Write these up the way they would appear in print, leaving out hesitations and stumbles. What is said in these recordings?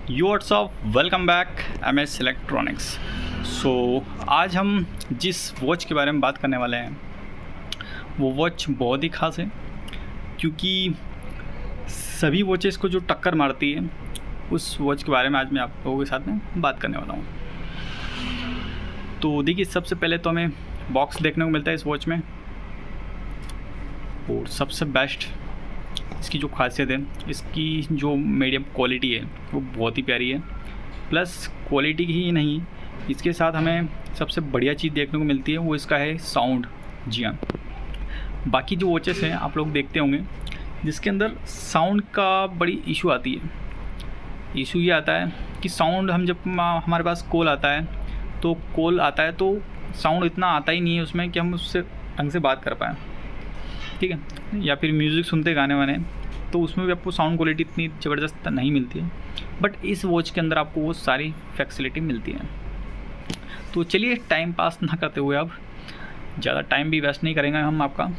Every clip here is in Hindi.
यो what's up, welcome back M S electronics. So आज हम जिस वॉच के बारे में बात करने वाले हैं वो वॉच बहुत ही ख़ास है, क्योंकि सभी वॉचेस को जो टक्कर मारती है उस वॉच के बारे में आज मैं आप लोगों के साथ में बात करने वाला हूँ। तो देखिए, सबसे पहले तो हमें बॉक्स देखने को मिलता है इस वॉच में, और सबसे बेस्ट इसकी जो खासियत है, इसकी जो मीडियम क्वालिटी है वो बहुत ही प्यारी है। प्लस क्वालिटी ही नहीं, इसके साथ हमें सबसे बढ़िया चीज़ देखने को मिलती है वो इसका है साउंड। जी हाँ, बाकी जो वॉचेस हैं आप लोग देखते होंगे जिसके अंदर साउंड का बड़ी इशू आती है। इशू ये आता है कि साउंड, हम जब हमारे पास कॉल आता है तो साउंड इतना आता ही नहीं है उसमें कि हम उससे ढंग से बात कर पाएँ, ठीक है। या फिर म्यूज़िक सुनते गाने वाने, तो उसमें भी आपको साउंड क्वालिटी इतनी ज़बरदस्त नहीं मिलती है। बट इस वॉच के अंदर आपको वो सारी फैसिलिटी मिलती है। तो चलिए, टाइम पास ना करते हुए अब ज़्यादा टाइम भी वेस्ट नहीं करेंगे हम आपका,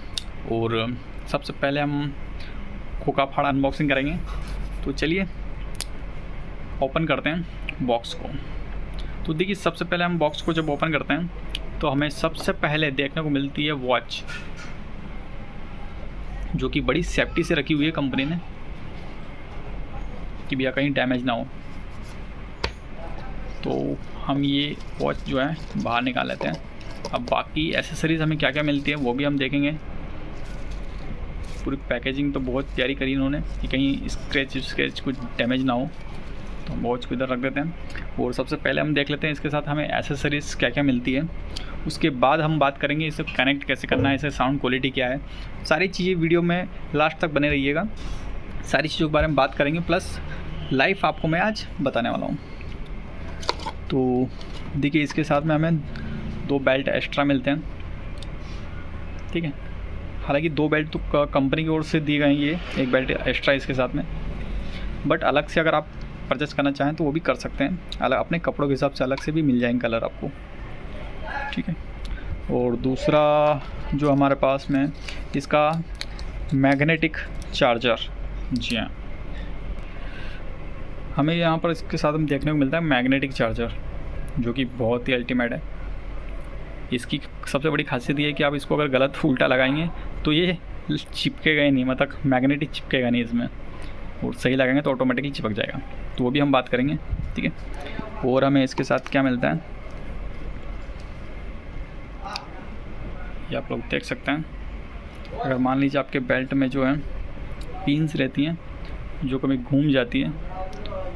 और सबसे पहले हम खोखा फाड़ा अनबॉक्सिंग करेंगे। तो चलिए ओपन करते हैं बॉक्स को। तो देखिए, सबसे पहले हम बॉक्स को जब ओपन करते हैं तो हमें सबसे पहले देखने को मिलती है वॉच, जो कि बड़ी सेफ्टी से रखी हुई है कंपनी ने कि भैया कहीं डैमेज ना हो। तो हम ये वॉच जो है बाहर निकाल लेते हैं। अब बाकी एसेसरीज़ हमें क्या क्या मिलती है वो भी हम देखेंगे। पूरी पैकेजिंग तो बहुत प्यारी करी इन्होंने कि कहीं स्क्रैच कुछ डैमेज ना हो। तो हम वॉच को इधर रख देते हैं, और सबसे पहले हम देख लेते हैं इसके साथ हमें एसेसरीज़ क्या क्या मिलती है। उसके बाद हम बात करेंगे इसे कनेक्ट कैसे करना है, इसे साउंड क्वालिटी क्या है, सारी चीज़ें वीडियो में लास्ट तक बने रहिएगा। सारी चीज़ों के बारे में बात करेंगे, प्लस लाइफ आपको मैं आज बताने वाला हूँ। तो देखिए, इसके साथ में हमें 2 बेल्ट एक्स्ट्रा मिलते हैं, ठीक है। हालांकि 2 बेल्ट तो कंपनी की ओर से दी गई है, 1 बेल्ट एक्स्ट्रा इसके साथ में। बट अलग से अगर आप परचेस करना चाहें तो वो भी कर सकते हैं, अलग अपने कपड़ों के हिसाब से अलग से भी मिल जाएंगे कलर आपको, ठीक है। और दूसरा जो हमारे पास में इसका मैग्नेटिक चार्जर। जी हाँ, हमें यहाँ पर इसके साथ में देखने को मिलता है मैग्नेटिक चार्जर, जो कि बहुत ही अल्टीमेट है। इसकी सबसे बड़ी खासियत ये है कि आप इसको अगर गलत उल्टा लगाएंगे तो ये चिपकेगा ही नहीं, मतलब मैग्नेटिक चिपकेगा नहीं इसमें, और सही लगाएंगे तो ऑटोमेटिकली चिपक जाएगा। तो वो भी हम बात करेंगे, ठीक है। और हमें इसके साथ क्या मिलता है ये आप लोग देख सकते हैं। अगर मान लीजिए आपके बेल्ट में जो है पिन्स रहती हैं जो कभी घूम जाती है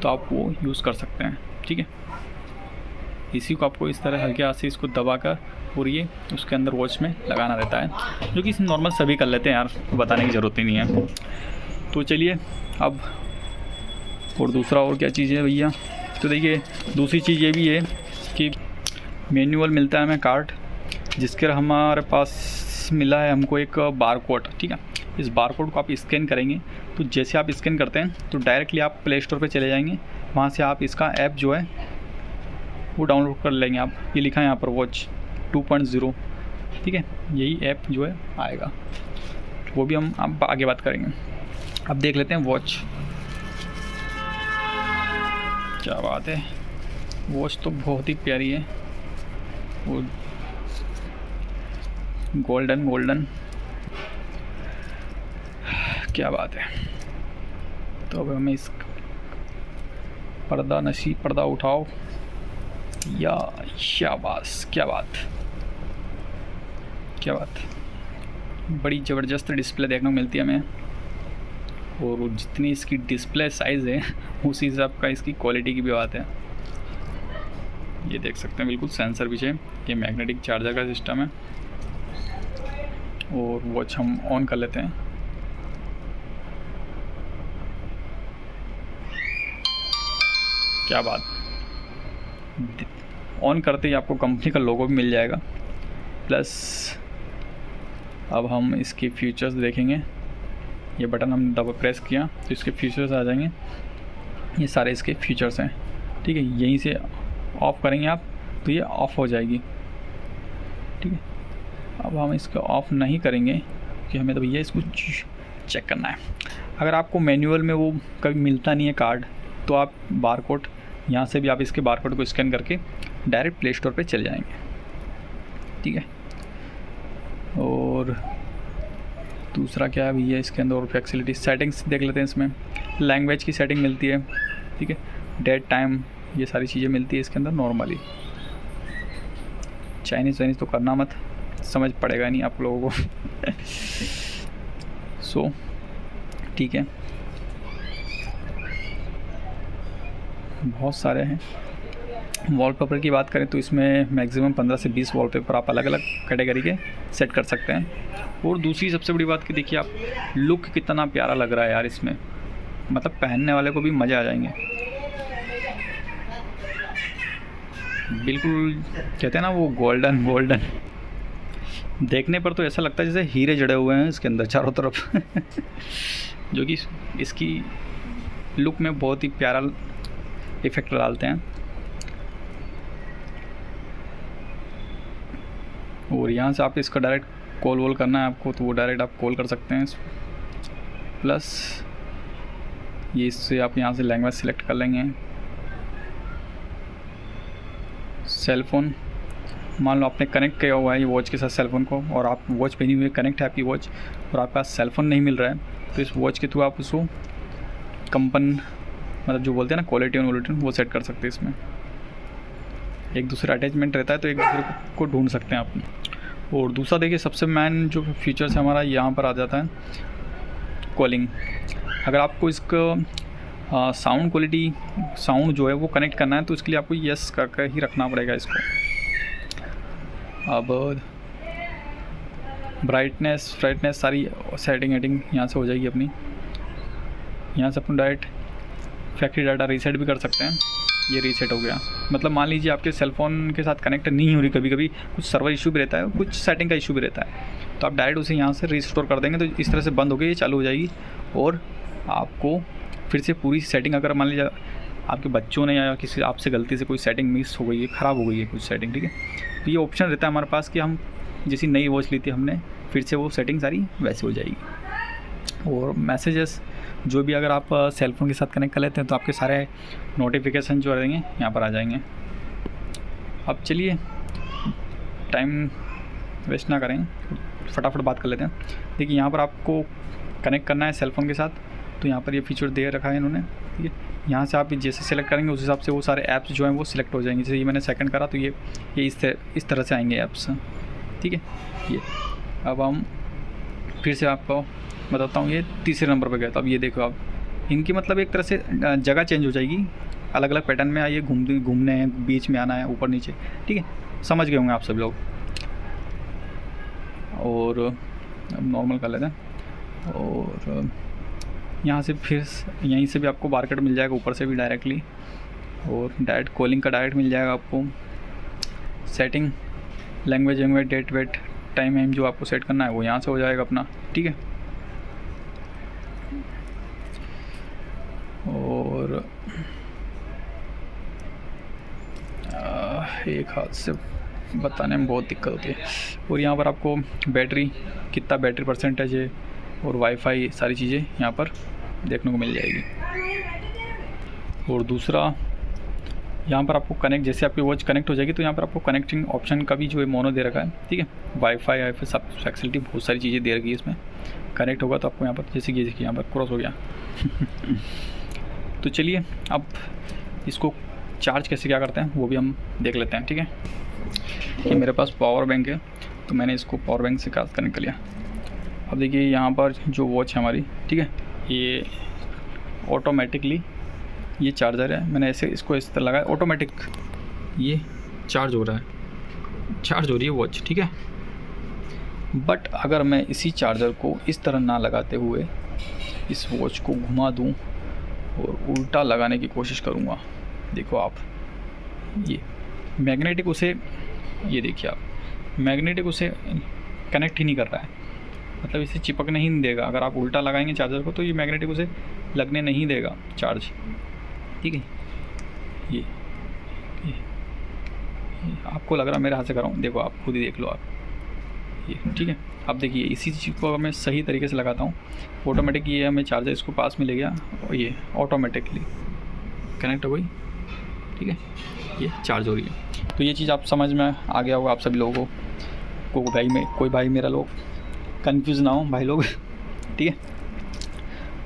तो आप वो यूज़ कर सकते हैं, ठीक है। इसी को आपको इस तरह हल्के हाथ से इसको दबाकर और ये उसके अंदर वॉच में लगाना रहता है, जो कि नॉर्मल सभी कर लेते हैं यार, बताने की ज़रूरत ही नहीं है। तो चलिए अब, और दूसरा और क्या चीज़ है भैया, तो देखिए दूसरी चीज़ ये भी है कि मैनुअल मिलता है हमें कार्ड, जिसके हमारे पास मिला है हमको एक बार कोड, ठीक है। इस बार कोड को आप स्कैन करेंगे तो जैसे आप स्कैन करते हैं तो डायरेक्टली आप प्ले स्टोर पे चले जाएंगे, वहाँ से आप इसका ऐप जो है वो डाउनलोड कर लेंगे। आप ये लिखा है यहाँ पर वॉच 2.0, ठीक है, यही ऐप जो है आएगा, वो भी हम आप आगे बात करेंगे। अब देख लेते हैं वॉच। क्या बात है, वॉच तो बहुत ही प्यारी है, वो गोल्डन क्या बात है। तो अब हमें इस पर्दा उठाओ, या शाबाश, क्या बात, बड़ी ज़बरदस्त डिस्प्ले देखने को मिलती है हमें, और जितनी इसकी डिस्प्ले साइज़ है उसी हिसाब का इसकी क्वालिटी की भी बात है। ये देख सकते हैं बिल्कुल सेंसर पीछे, ये मैग्नेटिक चार्जर का सिस्टम है। और वॉच हम ऑन कर लेते हैं। क्या बात, ऑन करते ही आपको कंपनी का लोगो भी मिल जाएगा। प्लस अब हम इसके फीचर्स देखेंगे। ये बटन हम दबा प्रेस किया तो इसके फीचर्स आ जाएंगे, ये सारे इसके फीचर्स हैं, ठीक है। यहीं से ऑफ़ करेंगे आप तो ये ऑफ़ हो जाएगी, ठीक है। अब हम इसको ऑफ़ नहीं करेंगे कि हमें तो भैया इसको चेक करना है। अगर आपको मैनुअल में वो कभी मिलता नहीं है कार्ड, तो आप बारकोड यहाँ से भी आप इसके बारकोड को स्कैन करके डायरेक्ट प्ले स्टोर पे चले जाएंगे, ठीक है। और दूसरा क्या है भैया इसके अंदर और फैसिलिटी सेटिंग्स देख लेते हैं। इसमें लैंग्वेज की सेटिंग मिलती है, ठीक है, डेट टाइम ये सारी चीज़ें मिलती है इसके अंदर नॉर्मली। चाइनीज़ तो करना मत, समझ पड़ेगा नहीं आप लोगों को सो ठीक है, बहुत सारे हैं। वॉलपेपर की बात करें तो इसमें मैक्सिमम 15 से 20 वॉलपेपर आप अलग अलग कैटेगरी के सेट कर सकते हैं। और दूसरी सबसे बड़ी बात कि देखिए आप लुक कितना प्यारा लग रहा है यार इसमें, मतलब पहनने वाले को भी मज़े आ जाएंगे। बिल्कुल कहते हैं ना वो गोल्डन देखने पर तो ऐसा लगता है जैसे हीरे जड़े हुए हैं इसके अंदर चारों तरफ जो कि इसकी लुक में बहुत ही प्यारा इफ़ेक्ट डालते हैं। और यहाँ से आप इसका डायरेक्ट कॉल वॉल करना है आपको तो वो डायरेक्ट आप कॉल कर सकते हैं। प्लस ये इससे आप यहाँ से लैंग्वेज सेलेक्ट कर लेंगे। सेल फ़ोन मान लो आपने कनेक्ट किया हुआ है ये वॉच के साथ सेल फ़ोन को, और आप वॉच पहनी हुई कनेक्ट है आपकी वॉच, और आपका सेल फ़ोन नहीं मिल रहा है, तो इस वॉच के थ्रू आप उसको कंपन मतलब जो बोलते हैं ना क्वालिटी और वो सेट कर सकते हैं। इसमें एक दूसरा अटैचमेंट रहता है तो एक दूसरे को ढूंढ सकते हैं आप। और दूसरा देखिए सबसे मेन जो फीचर्स है हमारा यहाँ पर आ जाता है कॉलिंग। अगर आपको इसका साउंड क्वालिटी साउंड जो है वो कनेक्ट करना है तो इसके लिए आपको यस करके ही रखना पड़ेगा इसको। अब ब्राइटनेस सारी सेटिंग यहाँ से हो जाएगी अपनी। यहाँ से अपन डायरेक्ट फैक्ट्री डाटा रीसेट भी कर सकते हैं। ये रीसेट हो गया, मतलब मान लीजिए आपके सेल फ़ोन के साथ कनेक्ट नहीं हो रही, कभी कभी कुछ सर्वर इशू भी रहता है, कुछ सेटिंग का इशू भी रहता है, तो आप डायरेक्ट उसे यहाँ से रीस्टोर कर देंगे तो इस तरह से बंद हो गई, ये चालू हो जाएगी। और आपको फिर से पूरी सेटिंग, अगर मान लीजिए आपके बच्चों ने या किसी आपसे गलती से कोई सेटिंग मिस हो गई है, ख़राब हो गई है कुछ सेटिंग, ठीक है, तो ये ऑप्शन रहता है हमारे पास कि हम जैसी नई वॉच ली थी हमने, फिर से वो सेटिंग सारी वैसे हो जाएगी। और मैसेजेस जो भी अगर आप सेल फ़ोन के साथ कनेक्ट कर लेते हैं तो आपके सारे नोटिफिकेशन जो रहेंगे यहाँ पर आ जाएंगे। अब चलिए टाइम वेस्ट ना करें, फटाफट बात कर लेते हैं। देखिए यहाँ पर आपको कनेक्ट करना है सेल फ़ोन के साथ, तो यहाँ पर ये फीचर दे रखा है इन्होंने, ठीक है। यहाँ से आप जैसे सेलेक्ट करेंगे उस हिसाब से वो सारे ऐप्स जो हैं वो सिलेक्ट हो जाएंगे। जैसे ये मैंने सेकंड करा तो ये इस तरह से आएंगे ऐप्स, ठीक है। ये अब हम फिर से आपको बताता हूँ, ये तीसरे नंबर पर गया। तो अब ये देखो आप इनकी मतलब एक तरह से जगह चेंज हो जाएगी, अलग अलग पैटर्न में आइए, घूमने हैं, बीच में आना है, ऊपर नीचे, ठीक है, समझ गए होंगे आप सब लोग। और अब नॉर्मल कर लेते हैं। और यहाँ से फिर यहीं से भी आपको बारकोड मिल जाएगा, ऊपर से भी डायरेक्टली, और डायरेक्ट कॉलिंग का डायरेक्ट मिल जाएगा आपको। Setting language date wait time जो आपको सेट करना है वो यहाँ से हो जाएगा अपना, ठीक है। और एक हाथ से बताने में बहुत दिक्कत होती है। और यहाँ पर आपको बैटरी कितना बैटरी परसेंटेज है और वाईफाई सारी चीज़ें यहाँ पर देखने को मिल जाएगी। और दूसरा यहाँ पर आपको कनेक्ट, जैसे आपकी वॉच कनेक्ट हो जाएगी तो यहाँ पर आपको कनेक्टिंग ऑप्शन का भी जो है मोनो दे रखा है, ठीक है। वाईफाई सब फैसिलिटी बहुत सारी चीज़ें दे रखी है इसमें। कनेक्ट होगा तो आपको यहाँ पर जैसे कि यहाँ पर क्रॉस हो गया तो चलिए अब इसको चार्ज कैसे क्या करते हैं वो भी हम देख लेते हैं, ठीक है। कि मेरे पास पावर बैंक है तो मैंने इसको पावर बैंक से कनेक्ट कर लिया। अब देखिए यहाँ पर जो वॉच है हमारी, ठीक है, ये ऑटोमेटिकली ये चार्जर है, मैंने ऐसे इसको इस तरह लगाया, ऑटोमेटिक ये चार्ज हो रहा है, चार्ज हो रही है वॉच, ठीक है। बट अगर मैं इसी चार्जर को इस तरह ना लगाते हुए इस वॉच को घुमा दूं और उल्टा लगाने की कोशिश करूंगा, देखो आप ये मैग्नेटिक उसे, ये देखिए आप मैग्नेटिक उसे कनेक्ट ही नहीं कर रहा है, मतलब इसे चिपकने ही नहीं देगा। अगर आप उल्टा लगाएंगे चार्जर को तो ये मैग्नेटिक उसे लगने नहीं देगा चार्ज, ठीक है। ये आपको लग रहा मेरे हाथ से कर रहा हूँ, देखो आप खुद ही देख लो आप ये, ठीक है। अब देखिए इसी चीज़ को अगर मैं सही तरीके से लगाता हूँ ऑटोमेटिक, ये हमें चार्जर इसको पास में ले गया और ये ऑटोमेटिकली कनेक्ट हो गई, ठीक है, ये चार्ज हो रही है। तो ये चीज़ आप समझ में आ गया होगा आप सभी लोगों को कोई भाई मेरा लोग कंफ्यूज ना हो भाई लोग, ठीक है।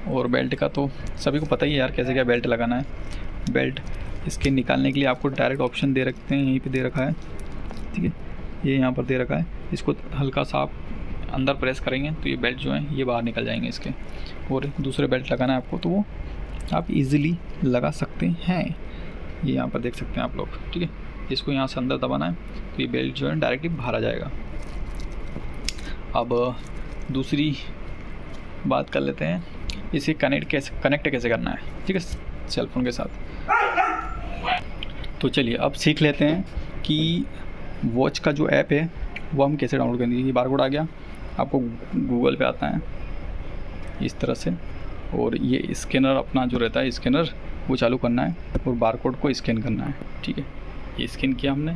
और बेल्ट का तो सभी को पता ही है यार कैसे क्या बेल्ट लगाना है। बेल्ट इसके निकालने के लिए आपको डायरेक्ट ऑप्शन दे रखते हैं, यहीं पे दे रखा है, ठीक है, ये यहाँ पर दे रखा है। इसको हल्का सा आप अंदर प्रेस करेंगे तो ये बेल्ट जो है ये बाहर निकल जाएंगे इसके। और दूसरे बेल्ट लगाना है आपको तो वो आप इजीली लगा सकते हैं, ये यहाँ पर देख सकते हैं आप लोग, ठीक है। इसको यहाँ से अंदर दबाना है तो ये बेल्ट जो है डायरेक्टली बाहर आ जाएगा। अब दूसरी बात कर लेते हैं, इसे कनेक्ट कैसे करना है, ठीक है, सेलफोन के साथ। तो चलिए अब सीख लेते हैं कि वॉच का जो ऐप है वो हम कैसे डाउनलोड करेंगे। ये बारकोड आ गया, आपको गूगल पे आता है इस तरह से, और ये स्कैनर अपना जो रहता है स्कैनर वो चालू करना है और बारकोड को स्कैन करना है, ठीक है। ये स्कैन किया हमने,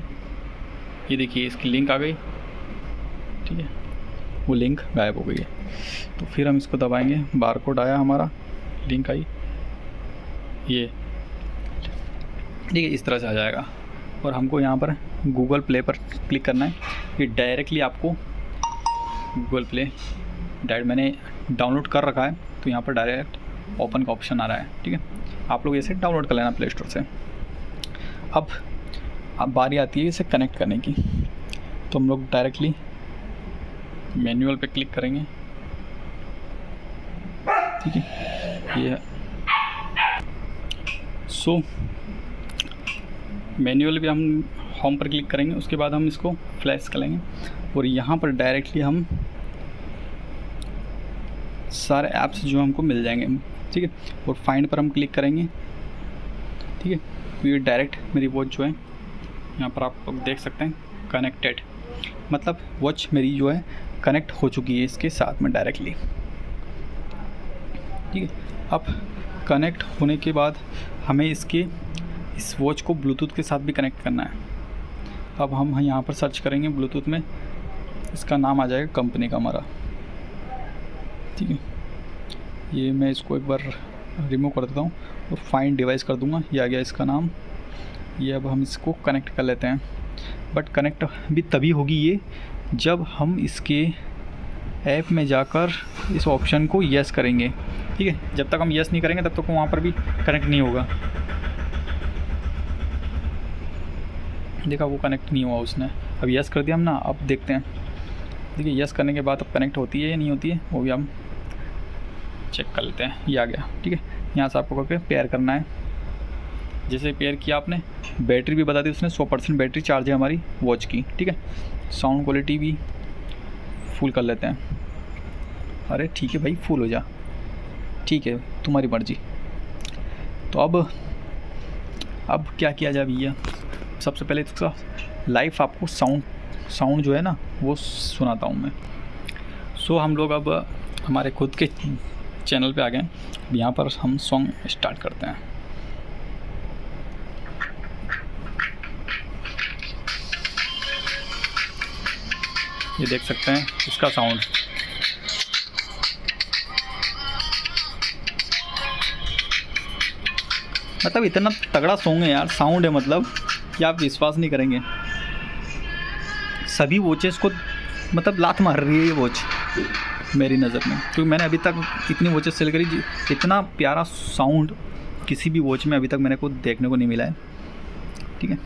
ये देखिए इसकी लिंक आ गई, ठीक है, वो लिंक गायब हो गई है। तो फिर हम इसको दबाएंगे, बारकोड आया हमारा, लिंक आई, ये ठीक है, इस तरह से आ जाएगा। और हमको यहाँ पर गूगल प्ले पर क्लिक करना है, ये डायरेक्टली आपको गूगल प्ले डायरेक्ट मैंने डाउनलोड कर रखा है तो यहाँ पर डायरेक्ट ओपन का ऑप्शन आ रहा है, ठीक है। आप लोग इसे डाउनलोड कर लेना प्ले स्टोर से। अब बारी आती है इसे कनेक्ट करने की, तो हम लोग डायरेक्टली मैनुअल पे क्लिक करेंगे, ठीक है। ये सो मैनुअल पे हम होम पर क्लिक करेंगे, उसके बाद हम इसको फ्लैश करेंगे और यहाँ पर डायरेक्टली हम सारे ऐप्स जो हमको मिल जाएंगे, ठीक है। और फाइंड पर हम क्लिक करेंगे, ठीक है, तो ये डायरेक्ट मेरी वॉच जो है यहाँ पर आप देख सकते हैं कनेक्टेड, मतलब वॉच मेरी जो है कनेक्ट हो चुकी है इसके साथ में डायरेक्टली, ठीक है। अब कनेक्ट होने के बाद हमें इस वॉच को ब्लूटूथ के साथ भी कनेक्ट करना है। अब हम यहाँ पर सर्च करेंगे ब्लूटूथ में, इसका नाम आ जाएगा कंपनी का हमारा, ठीक है। ये मैं इसको एक बार रिमूव कर देता हूँ और फाइंड डिवाइस कर दूँगा, ये आ गया इसका नाम। ये अब हम इसको कनेक्ट कर लेते हैं, बट कनेक्ट भी तभी होगी ये जब हम इसके ऐप में जाकर इस ऑप्शन को यस करेंगे, ठीक है। जब तक हम यस नहीं करेंगे तब तक वहाँ पर भी कनेक्ट नहीं होगा। देखा, वो कनेक्ट नहीं हुआ उसने, अब यस कर दिया हम ना। अब देखते हैं, देखिए यस करने के बाद अब कनेक्ट होती है या नहीं होती है वो भी हम चेक कर लेते हैं। ये आ गया, ठीक है। यहाँ से आपको करके पेयर करना है, जैसे पेयर किया आपने, बैटरी भी बता दी उसने, 100% बैटरी चार्ज है हमारी वॉच की, ठीक है। साउंड क्वालिटी भी फुल कर लेते हैं। अरे ठीक है भाई, फुल हो जा, ठीक है, तुम्हारी मर्जी। तो अब क्या किया जाए भैया, सबसे पहले इसका लाइव आपको साउंड जो है ना वो सुनाता हूँ मैं। सो हम लोग अब हमारे खुद के चैनल पे आ गए, यहाँ पर हम सॉन्ग स्टार्ट करते हैं। ये देख सकते हैं इसका साउंड, मतलब इतना तगड़ा सॉन्ग है यार, साउंड है मतलब कि आप विश्वास नहीं करेंगे। सभी वॉचेस को मतलब लात मार रही है ये वॉच मेरी नज़र में, क्योंकि मैंने अभी तक इतनी वॉचेस सेल करी, इतना प्यारा साउंड किसी भी वॉच में अभी तक मेरे को देखने को नहीं मिला है, ठीक है।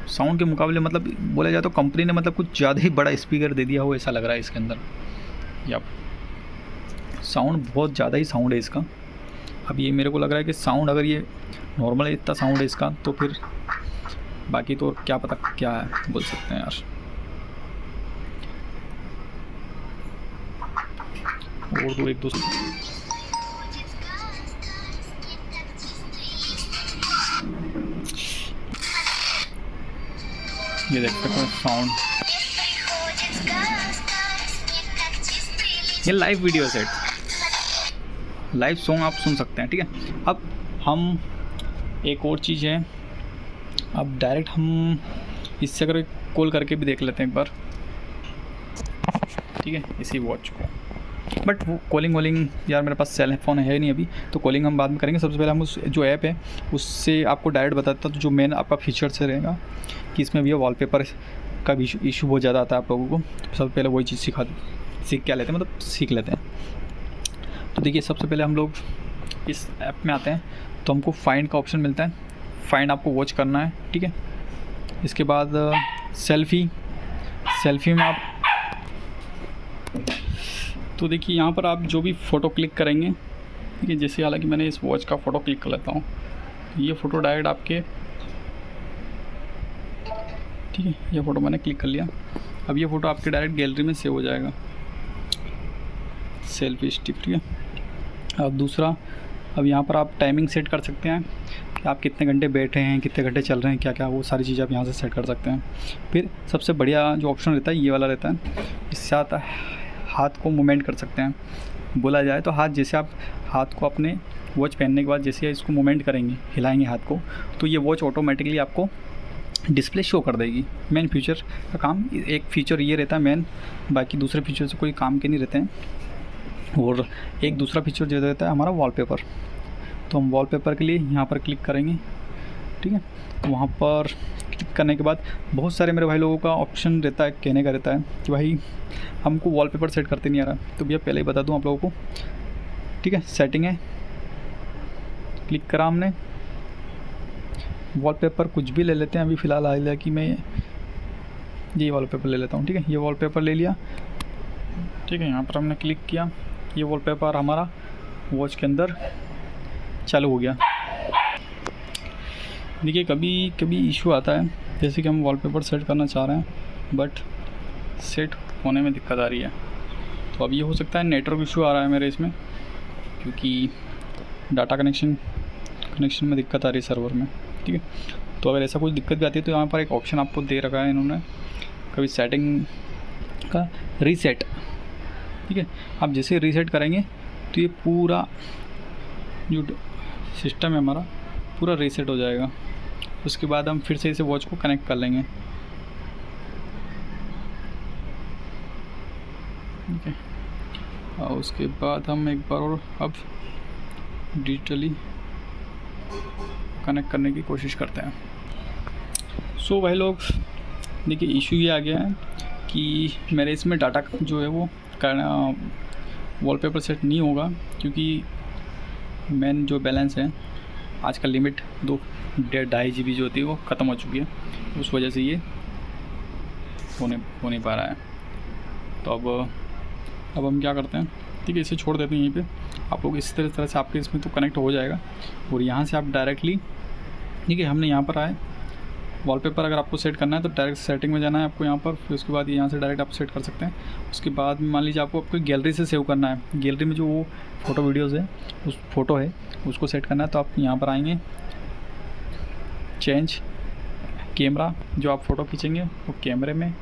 साउंड के मुकाबले मतलब बोला जाए तो कंपनी ने मतलब कुछ ज़्यादा ही बड़ा स्पीकर दे दिया हो ऐसा लग रहा है इसके अंदर। या साउंड बहुत ज़्यादा ही साउंड है इसका। अब ये मेरे को लग रहा है कि साउंड अगर ये नॉर्मल इतना साउंड है इसका तो फिर बाकी तो क्या पता क्या है, बोल सकते हैं यार। और दो एक दो ये देख सकते हैं साउंड, ये live video set, live song आप सुन सकते हैं, ठीक है। अब हम एक और चीज़ है, अब डायरेक्ट हम इससे अगर कॉल करके भी देख लेते हैं एक बार, ठीक है, इसी वॉच को। बट वो कॉलिंग वॉलिंग यार मेरे पास सेल फ़ोन है नहीं अभी, तो कॉलिंग हम बाद में करेंगे। सबसे पहले हम उस जो ऐप है उससे आपको डायरेक्ट बताता हूँ। तो जो मेन आपका फीचर से रहेगा कि इसमें भी वॉलपेपर का भी इशू बहुत ज़्यादा आता है आप लोगों को। सबसे पहले वही चीज़ सीख क्या लेते हैं, मतलब सीख लेते हैं। तो देखिए सबसे पहले हम लोग इस ऐप में आते हैं तो हमको फाइंड का ऑप्शन मिलता है। फाइंड आपको वॉच करना है, ठीक है। इसके बाद सेल्फ़ी में आप, तो देखिए यहाँ पर आप जो भी फ़ोटो क्लिक करेंगे, ठीक है, जैसे हालांकि मैंने इस वॉच का फ़ोटो क्लिक कर लेता हूँ, ये फ़ोटो डायरेक्ट आपके, ठीक है, ये फ़ोटो मैंने क्लिक कर लिया। अब ये फ़ोटो आपके डायरेक्ट गैलरी में सेव हो जाएगा, सेल्फी स्टिक, ठीक है। अब दूसरा, अब यहाँ पर आप टाइमिंग सेट कर सकते हैं कि आप कितने घंटे बैठे हैं, कितने घंटे चल रहे हैं, क्या क्या, वो सारी चीज़ें आप यहाँ से सेट कर सकते हैं। फिर सबसे बढ़िया जो ऑप्शन रहता है ये वाला रहता है, इससे आता है हाथ को मूवमेंट कर सकते हैं। बोला जाए तो हाथ, जैसे आप हाथ को अपने वॉच पहनने के बाद जैसे इसको मूवमेंट करेंगे, हिलाएंगे हाथ को, तो ये वॉच ऑटोमेटिकली आपको डिस्प्ले शो कर देगी। मेन फीचर का काम, एक फ़ीचर ये रहता है मेन, बाकी दूसरे फीचर से कोई काम के नहीं रहते हैं। और एक दूसरा फीचर जो रहता है हमारा वॉलपेपर। तो हम वॉलपेपर के लिए यहाँ पर क्लिक करेंगे, ठीक है। तो वहाँ पर क्लिक करने के बाद बहुत सारे मेरे भाई लोगों का ऑप्शन रहता है, कहने का रहता है कि भाई हमको वॉलपेपर सेट करते नहीं आ रहा। तो भैया पहले ही बता दूँ आप लोगों को, ठीक है। सेटिंग है, क्लिक करा हमने, वॉलपेपर कुछ भी ले लेते हैं। अभी फ़िलहाल हाल कि मैं ये वॉलपेपर ले लेता हूँ, ठीक है। ये वॉलपेपर ले लिया, ठीक है। यहाँ पर हमने क्लिक किया, ये वॉलपेपर हमारा वॉच के अंदर चालू हो गया। देखिए कभी कभी इशू आता है, जैसे कि हम वॉलपेपर सेट करना चाह रहे हैं बट सेट होने में दिक्कत आ रही है। तो अब ये हो सकता है नेटवर्क इशू आ रहा है मेरे इसमें, क्योंकि डाटा कनेक्शन में दिक्कत आ रही है सर्वर में, ठीक है। तो अगर ऐसा कुछ दिक्कत भी आती है तो यहाँ पर एक ऑप्शन आपको दे रखा है इन्होंने, कभी सेटिंग का रीसेट, ठीक है। आप जैसे रीसेट करेंगे तो ये पूरा जो सिस्टम है हमारा पूरा रीसेट हो जाएगा। उसके बाद हम फिर से इसे वॉच को कनेक्ट कर लेंगे, ठीक है। और उसके बाद हम एक बार और अब डिजिटली कनेक्ट करने की कोशिश करते हैं। सो भाई लोग देखिए इशू ये आ गया है कि मेरे इसमें डाटा जो है वो वॉलपेपर सेट नहीं होगा, क्योंकि मेन जो बैलेंस है आज का लिमिट 2.5 GB जो होती है वो ख़त्म हो चुकी है। उस वजह से ये हो नहीं पा रहा है। तो अब हम क्या करते हैं, ठीक है, इसे छोड़ देते हैं यहीं पे। आप लोग इस तरह से आपके इसमें तो कनेक्ट हो जाएगा। और यहाँ से आप डायरेक्टली, ठीक है, हमने यहाँ पर आए वॉलपेपर अगर आपको सेट करना है तो डायरेक्ट सेटिंग में जाना है आपको यहाँ पर। फिर उसके बाद यहाँ से डायरेक्ट आप सेट कर सकते हैं। उसके बाद मान लीजिए आपको गैलरी से सेव करना है, गैलरी में जो वो फ़ोटो वीडियोज़ है, उस फोटो है उसको सेट करना है। तो आप यहाँ पर आएंगे, चेंज कैमरा, जो आप फ़ोटो खींचेंगे वो कैमरे में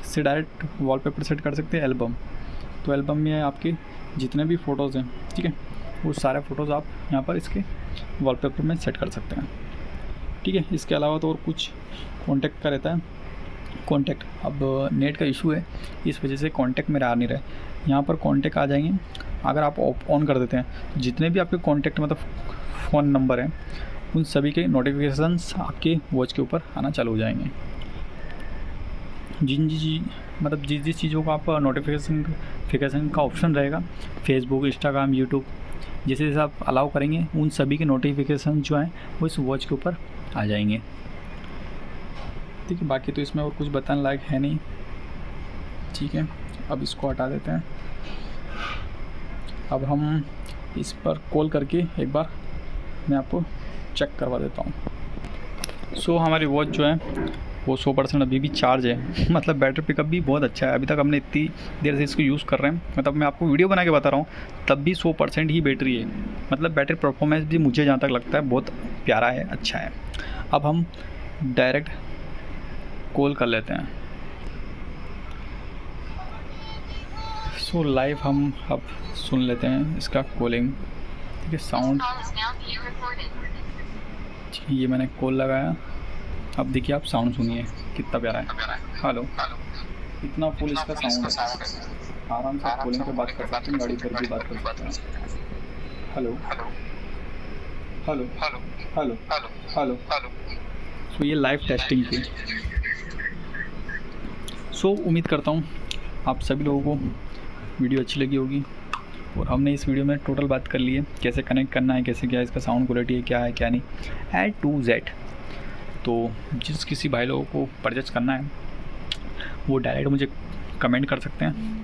से डायरेक्ट वॉलपेपर सेट कर सकते हैं। एल्बम, तो एल्बम में आपके जितने भी फ़ोटोज़ हैं, ठीक है, वो सारे फ़ोटोज़ आप यहाँ पर इसके वॉलपेपर में सेट कर सकते हैं, ठीक है। इसके अलावा तो और कुछ कॉन्टैक्ट का रहता है। कॉन्टैक्ट, अब नेट का इशू है इस वजह से कॉन्टैक्ट मेरा आ नहीं रहा है। यहाँ पर कॉन्टैक्ट आ जाएंगे, अगर आप ऑन कर देते हैं तो जितने भी आपके कॉन्टैक्ट मतलब फ़ोन नंबर हैं उन सभी के नोटिफिकेशंस आपके वॉच के ऊपर आना चालू हो जाएंगे। जिस चीज़ों का आप नोटिफिकेशन का ऑप्शन रहेगा, फेसबुक, इंस्टाग्राम, यूट्यूब, जैसे जैसे आप अलाउ करेंगे उन सभी के नोटिफिकेशन जो हैं वो इस वॉच के ऊपर आ जाएंगे, ठीक है। बाकी तो इसमें और कुछ बताने लायक है नहीं, ठीक है। अब इसको हटा देते हैं। अब हम इस पर कॉल करके एक बार मैं आपको चेक करवा देता हूँ। सो हमारी वॉच जो है वो 100% अभी भी चार्ज है, मतलब बैटरी पिकअप भी बहुत अच्छा है। अभी तक हमने इतनी देर से इसको यूज़ कर रहे हैं, मतलब मैं आपको वीडियो बना के बता रहा हूँ तब भी 100% ही बैटरी है। मतलब बैटरी परफॉर्मेंस भी मुझे जहाँ तक लगता है बहुत प्यारा है, अच्छा है। अब हम डायरेक्ट कॉल कर लेते हैं। सो लाइव हम अब सुन लेते हैं इसका कॉलिंग, ठीक है, साउंड। ये मैंने कॉल लगाया, अब देखिए आप साउंड सुनिए कितना प्यारा है। हेलो, इतना फुल इसका साउंड है। आराम से कॉलिंग पे बात कर सकते हैं, गाड़ी पर भी बात कर सकते हैं। Hello hello hello hello. So ये लाइव टेस्टिंग थी। सो उम्मीद करता हूँ आप सभी लोगों को वीडियो अच्छी लगी होगी, और हमने इस वीडियो में टोटल बात कर ली है कैसे कनेक्ट करना है, कैसे क्या इसका साउंड क्वालिटी है, क्या है क्या नहीं, A to Z। तो जिस किसी भाई लोगों को परचेज करना है वो डायरेक्ट मुझे कमेंट कर सकते हैं,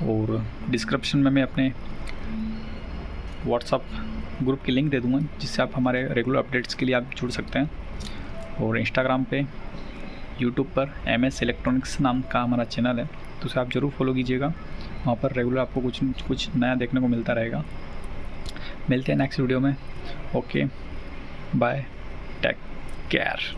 और डिस्क्रिप्शन में मैं अपने व्हाट्सअप ग्रुप की लिंक दे दूँगा, जिससे आप हमारे रेगुलर अपडेट्स के लिए आप जुड़ सकते हैं। और इंस्टाग्राम पे, यूट्यूब पर MS इलेक्ट्रॉनिक्स नाम का हमारा चैनल है, तो उसे आप ज़रूर फॉलो कीजिएगा। वहाँ पर रेगुलर आपको कुछ नया देखने को मिलता रहेगा। मिलते हैं नेक्स्ट वीडियो में। Okay, bye, take care.